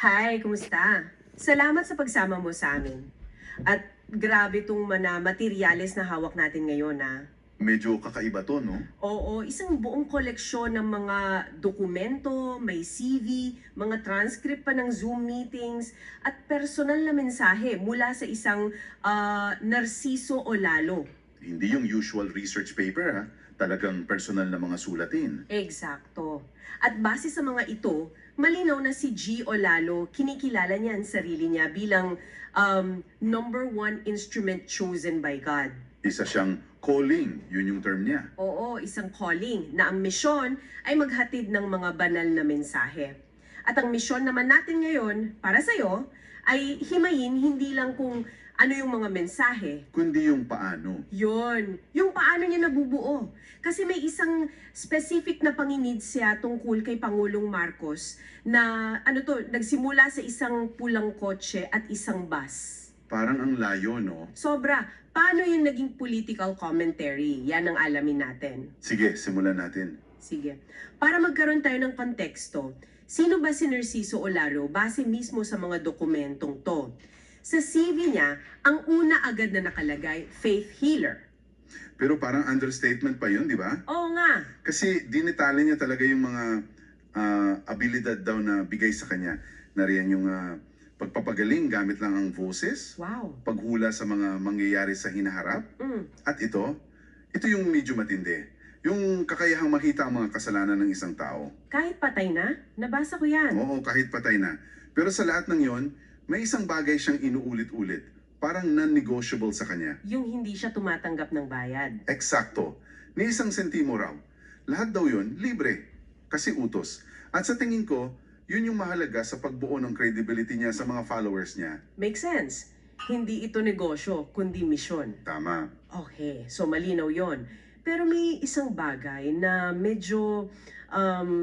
Hi, kumusta? Salamat sa pagsama mo sa amin. At grabe tong materyales na hawak natin ngayon, Medyo kakaiba 'to 'no? Oo, isang buong koleksyon ng mga dokumento, may CV, mga transcript pa ng Zoom meetings, at personal na mensahe mula sa isang Narciso Olalo. Hindi yung usual research paper ha, talagang personal na mga sulatin. Eksakto. At base sa mga ito, malinaw na si G. Olalo, kinikilala niya ang sarili niya bilang number one instrument chosen by God. Isa siyang calling, yun yung term niya. Oo, isang calling na ang misyon ay maghatid ng mga banal na mensahe. At ang misyon naman natin ngayon, para sa'yo, ay himayin hindi lang kung ano yung mga mensahe, Kundi yung paano. yung paano niya nabubuo. Kasi may isang specific na panginid siya tungkol kay Pangulong Marcos na nagsimula sa isang pulang kotse at isang bus. Parang ang layo 'no? Sobra. Paano yung naging political commentary? Yan ang alamin natin. Sige, simulan natin. Sige. Para magkaroon tayo ng konteksto, sino ba si Narciso Olaro base mismo sa mga dokumentong to? Sa CV niya, ang una agad na nakalagay, faith healer. Pero parang understatement pa yun, di ba? Oo nga. Kasi dinetali niya talaga yung mga abilidad daw na bigay sa kanya. Nariyan yung pagpapagaling gamit lang ang boses, Wow. paghula sa mga mangyayari sa hinaharap, Mm. at ito yung medyo matindi. Yung kakayahang makita ang mga kasalanan ng isang tao. Kahit patay na, nabasa ko yan. Oo, kahit patay na. Pero sa lahat ng yon, may isang bagay siyang inuulit-ulit. Parang non-negotiable sa kanya. Yung hindi siya tumatanggap ng bayad. Eksakto. Ni isang sentimo raw. Lahat daw yun, libre. Kasi utos. At sa tingin ko, yun yung mahalaga sa pagbuo ng credibility niya sa mga followers niya. Makes sense. Hindi ito negosyo, kundi misyon. Tama. Okay, so malinaw yon. Pero may isang bagay na medyo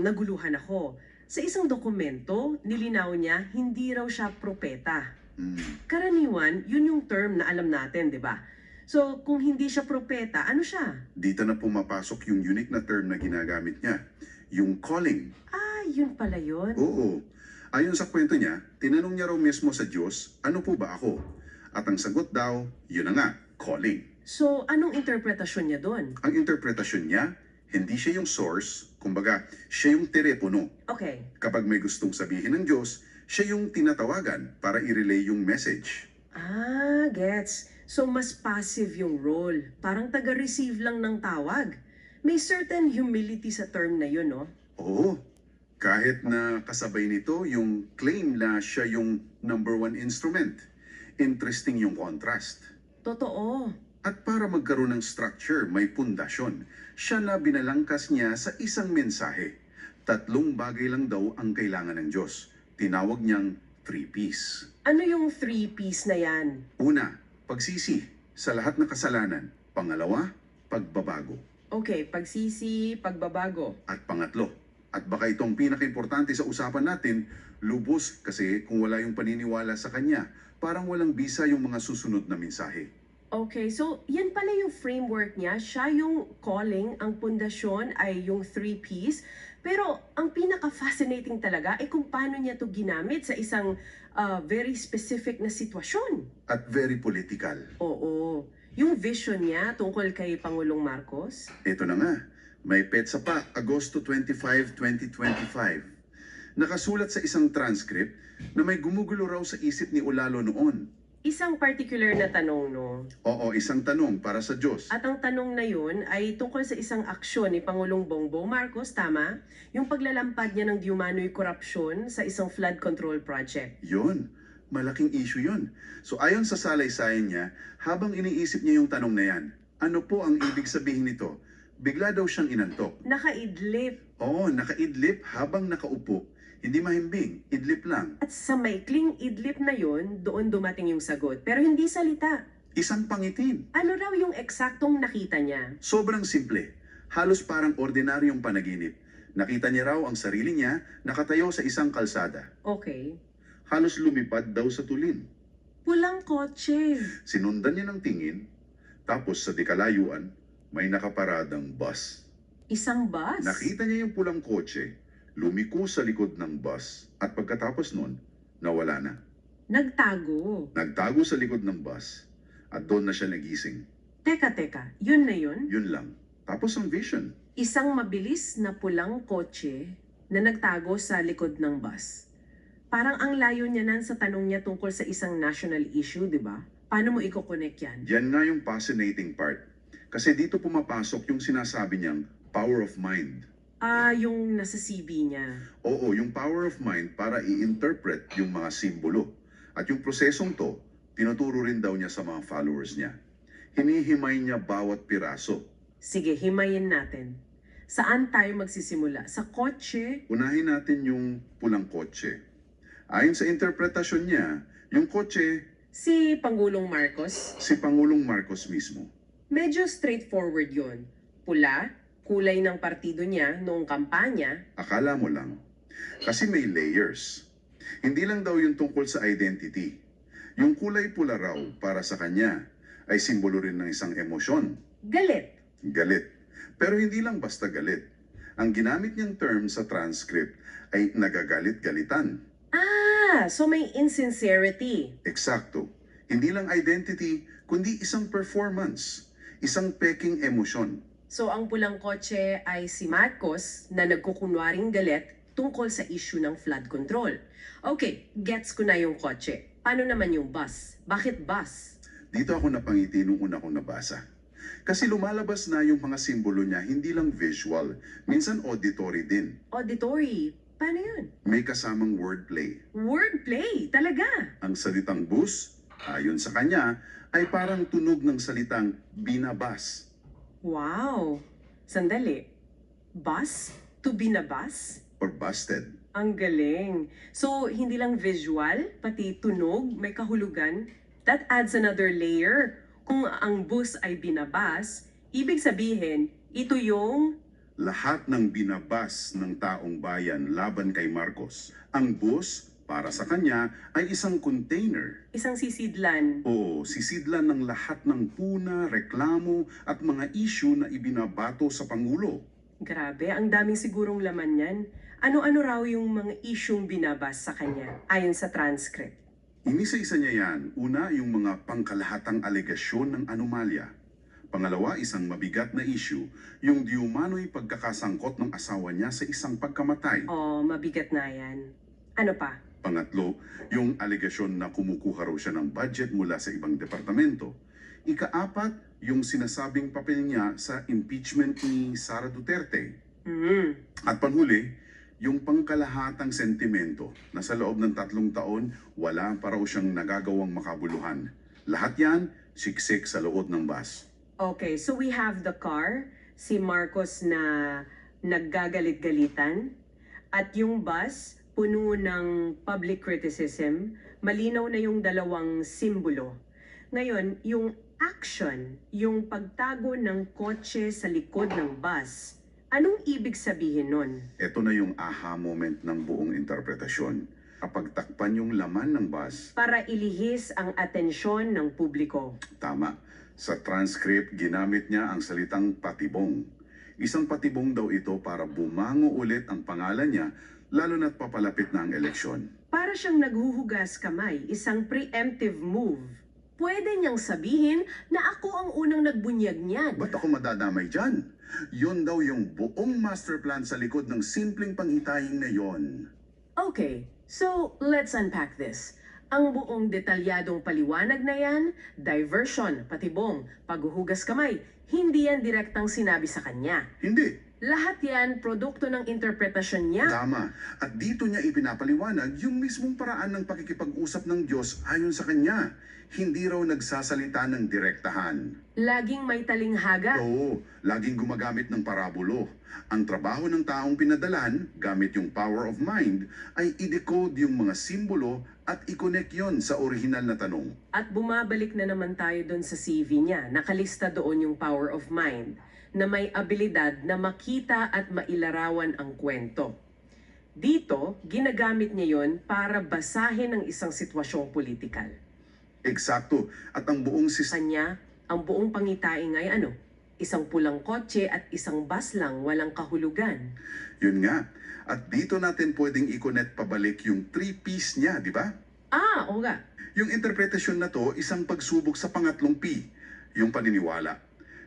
naguluhan ako. Sa isang dokumento, nilinaw niya, hindi raw siya propeta. Hmm. Karaniwan, yun yung term na alam natin, di ba? So, kung hindi siya propeta, ano siya? Dito na pumapasok yung unique na term na ginagamit niya. Yung calling. Ah, yun pala yun. Oo. Ayon sa kwento niya, tinanong niya raw mismo sa Diyos, ano po ba ako? At ang sagot daw, yun na nga, calling. So, anong interpretasyon niya doon? Ang interpretasyon niya, hindi siya yung source, kumbaga, siya yung telepono. Okay. Kapag may gustong sabihin ng Diyos, siya yung tinatawagan para i-relay yung message. Ah, gets. So, mas passive yung role. Parang taga-receive lang ng tawag. May certain humility sa term na yun, no? Oo, kahit na kasabay nito yung claim na siya yung number one instrument. Interesting yung contrast. Totoo. At para magkaroon ng structure, may pundasyon. Siya na binalangkas niya sa isang mensahe. Tatlong bagay lang daw ang kailangan ng Diyos. Tinawag niyang three-piece. Ano yung three-piece na yan? Una, pagsisi sa lahat ng kasalanan. Pangalawa, pagbabago. Okay, pagsisi, pagbabago. At pangatlo, at baka itong pinaka-importante sa usapan natin, lubos kasi kung wala yung paniniwala sa kanya, parang walang bisa yung mga susunod na mensahe. Okay, so yan pala yung framework niya. Siya yung calling, ang pundasyon ay yung three-piece. Pero ang pinaka-fascinating talaga ay kung paano niya to ginamit sa isang very specific na sitwasyon. At very political. Oo, yung vision niya tungkol kay Pangulong Marcos. Ito na nga, may petsa pa, Agosto 25, 2025. Nakasulat sa isang transcript na may gumugulo raw sa isip ni Olalo noon. Isang particular na tanong, no? Oo, isang tanong para sa Diyos. At ang tanong na yun ay tungkol sa isang aksyon ni Pangulong Bongbong Marcos, tama? Yung paglalampad niya ng diumano'y korupsyon sa isang flood control project. Yun, malaking issue yun. So ayon sa salay-sayan niya, habang iniisip niya yung tanong na yan, ano po ang ibig sabihin nito? Bigla daw siyang inantok. Nakaidlip. Oo, nakaidlip habang nakaupo. Hindi mahimbing, idlip lang. At sa maikling idlip na yun, doon dumating yung sagot. Pero hindi salita. Isang pangitin. Ano raw yung eksaktong nakita niya? Sobrang simple. Halos parang ordinaryong panaginip. Nakita niya raw ang sarili niya nakatayo sa isang kalsada. Okay. Halos lumipad daw sa tulin. Pulang kotse. Sinundan niya ng tingin, tapos sa dikalayuan, may nakaparadang bus. Isang bus? Nakita niya yung pulang kotse, lumiko sa likod ng bus, at pagkatapos nun, nawala na. Nagtago. Nagtago sa likod ng bus at doon na siya nagising. Teka, yun na yun? Yun lang. Tapos ang vision. Isang mabilis na pulang kotse na nagtago sa likod ng bus. Parang ang layo niya nan sa tanong niya tungkol sa isang national issue, di ba? Paano mo i-connect yan? Yan nga yung fascinating part. Kasi dito pumapasok yung sinasabi niyang power of mind. Yung nasa CV niya. Oo, yung power of mind para i-interpret yung mga simbolo. At yung prosesong to, tinuturo rin daw niya sa mga followers niya. Hinihimay niya bawat piraso. Sige, himayin natin. Saan tayo magsisimula? Sa kotse? Unahin natin yung pulang kotse. Ayon sa interpretasyon niya, yung kotse, Si Pangulong Marcos? si Pangulong Marcos mismo. Medyo straightforward yon. Pula, kulay ng partido niya noong kampanya. Akala mo lang. Kasi may layers. Hindi lang daw yung tungkol sa identity. Yung kulay pula raw para sa kanya ay simbolo rin ng isang emosyon. Galit. Galit. Pero hindi lang basta galit. Ang ginamit niyang term sa transcript ay nagagalit-galitan. So may insincerity. Eksakto. Hindi lang identity, kundi isang performance. Isang peking emosyon. So ang pulang kotse ay si Marcos na nagkukunwaring galit tungkol sa issue ng flood control. Okay, gets ko na yung kotse. Paano naman yung bus? Bakit bus? Dito ako napangiti nung una kong nabasa. Kasi lumalabas na yung mga simbolo niya hindi lang visual, minsan auditory din. Auditory. Paano yun? May kasamang wordplay. Wordplay, talaga. Ang salitang bus, ayon sa kanya, ay parang tunog ng salitang binabas. Wow. Sandali. Bus? To binabas? Or busted. Ang galing. So, hindi lang visual, pati tunog, may kahulugan. That adds another layer. Kung ang bus ay binabas, ibig sabihin, ito yung Lahat ng binabas ng taong bayan laban kay Marcos. Ang bus, para sa kanya, ay isang container. isang sisidlan. O sisidlan ng lahat ng puna, reklamo at mga issue na ibinabato sa Pangulo. Grabe, ang daming sigurong laman yan. Ano-ano raw yung mga isyung binabas sa kanya, ayon sa transcript. Inisa-isa niya yan. Una, yung mga pangkalahatang alegasyon ng anomalya. Pangalawa, isang mabigat na issue, yung diumano'y pagkakasangkot ng asawa niya sa isang pagkamatay. Mabigat na yan. Ano pa? Pangatlo, yung alegasyon na kumukuha raw siya ng budget mula sa ibang departamento. Ikaapat, yung sinasabing papel niya sa impeachment ni Sara Duterte. At panghuli, yung pangkalahatang sentimento na sa loob ng 3 taon, wala pa raw siyang nagagawang makabuluhan. Lahat yan, siksik sa loob ng bus. Okay, so we have the car, si Marcos na naggagalit-galitan, at yung bus, puno ng public criticism, malinaw na yung dalawang simbolo. Ngayon, yung action, yung pagtago ng kotse sa likod ng bus, anong ibig sabihin nun? Ito na yung aha moment ng buong interpretasyon. Kapag takpan yung laman ng bus, Para ilihis ang atensyon ng publiko. tama. Sa transcript, ginamit niya ang salitang patibong. Isang patibong daw ito para bumango ulit ang pangalan niya, lalo na't papalapit na ang eleksyon. Para siyang naghuhugas kamay, isang preemptive move. Pwede niyang sabihin na ako ang unang nagbunyag niyan. Ba't ako madadamay dyan? Yun daw yung buong master plan sa likod ng simpleng panghitaying na yon. Okay, so let's unpack this. Ang buong detalyadong paliwanag na yan, diversion, patibong, paghuhugas kamay, hindi yan direktang sinabi sa kanya. Hindi. Lahat yan produkto ng interpretasyon niya. Tama. At dito niya ipinapaliwanag yung mismong paraan ng pakikipag-usap ng Diyos ayon sa kanya. Hindi raw nagsasalita ng direktahan. Laging may talinghaga. Oo, laging gumagamit ng parabulo. Ang trabaho ng taong pinadalan, gamit yung power of mind, ay i-decode yung mga simbolo at i-connect yon sa orihinal na tanong. At bumabalik na naman tayo doon sa CV niya. Nakalista doon yung power of mind na may abilidad na makita at mailarawan ang kwento. Dito, ginagamit niya yon para basahin ang isang sitwasyong politikal. Eksakto. At ang buong Sa kanya, ang buong pangitain ay ano? Isang pulang kotse at isang bus lang, walang kahulugan. Yun nga. At dito natin pwedeng i-connect pabalik yung three-piece niya, di ba? Oo nga. Yung interpretasyon na to, isang pagsubok sa pangatlong P, yung paniniwala.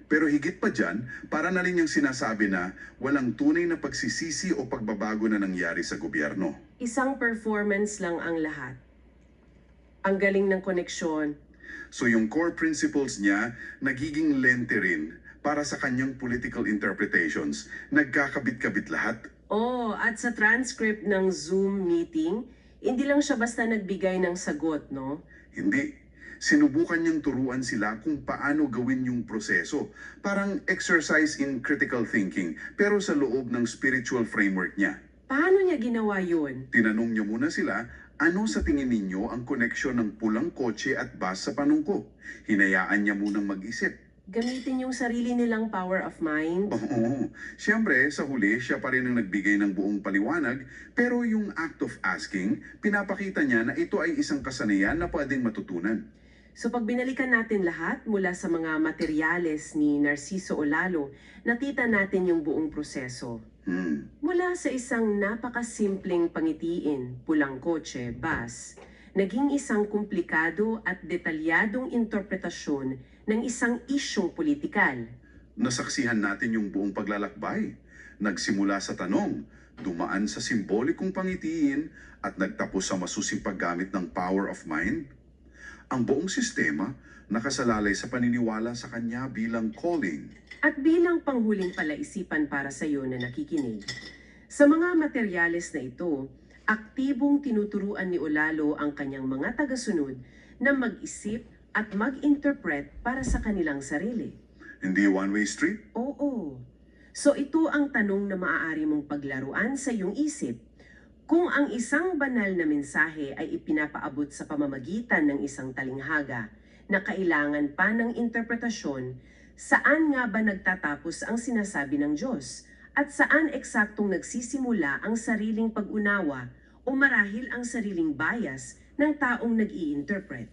Pero higit pa dyan, para na rin yung sinasabi na walang tunay na pagsisisi o pagbabago na nangyari sa gobyerno. Isang performance lang ang lahat. Ang galing ng koneksyon. So yung core principles niya, nagiging lente rin para sa kanyang political interpretations. Nagkakabit-kabit lahat. At sa transcript ng Zoom meeting, hindi lang siya basta nagbigay ng sagot, no? Hindi. Sinubukan niyang turuan sila kung paano gawin yung proseso. Parang exercise in critical thinking, pero sa loob ng spiritual framework niya. Paano niya ginawa yun? Tinanong niya muna sila, ano sa tingin ninyo ang koneksyon ng pulang kotse at bus sa panungko? Hinayaan niya munang mag-isip. Gamitin yung sarili nilang power of mind? Oo. Siyempre, sa huli, siya pa rin ang nagbigay ng buong paliwanag, pero yung act of asking, pinapakita niya na ito ay isang kasanayan na pwedeng matutunan. So pag binalikan natin lahat mula sa mga materyales ni Narciso Olalo, nakita natin yung buong proseso. Mula sa isang napakasimpleng pangitiin, pulang kotse, bus, naging isang komplikado at detalyadong interpretasyon ng isang isyong politikal. Nasaksihan natin yung buong paglalakbay. Nagsimula sa tanong, dumaan sa simbolikong pangitiin, at nagtapos sa masusing paggamit ng power of mind. Ang buong sistema nakasalalay sa paniniwala sa kanya bilang calling. At bilang panghuling palaisipan para sa iyo na nakikinig, sa mga materyales na ito, aktibong tinuturuan ni Olalo ang kanyang mga tagasunod na mag-isip at mag-interpret para sa kanilang sarili. Hindi one-way street? Oo. So ito ang tanong na maaari mong paglaruan sa iyong isip. Kung ang isang banal na mensahe ay ipinapaabot sa pamamagitan ng isang talinghaga na kailangan pa ng interpretasyon, saan nga ba nagtatapos ang sinasabi ng Diyos? At saan eksaktong nagsisimula ang sariling pag-unawa o marahil ang sariling bias ng taong nag-i-interpret?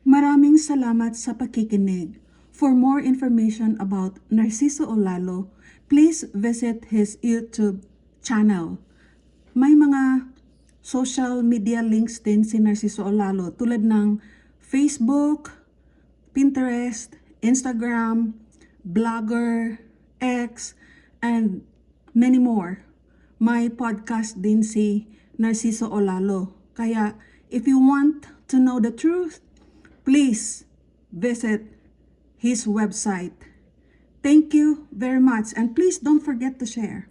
Maraming salamat sa pakikinig. For more information about Narciso Olalo, please visit his YouTube channel. May mga social media links din si Narciso Olalo tulad ng Facebook, Pinterest, Instagram, Blogger, X, and many more. May podcast din si Narciso Olalo. Kaya if you want to know the truth, please visit his website. Thank you very much, and please don't forget to share.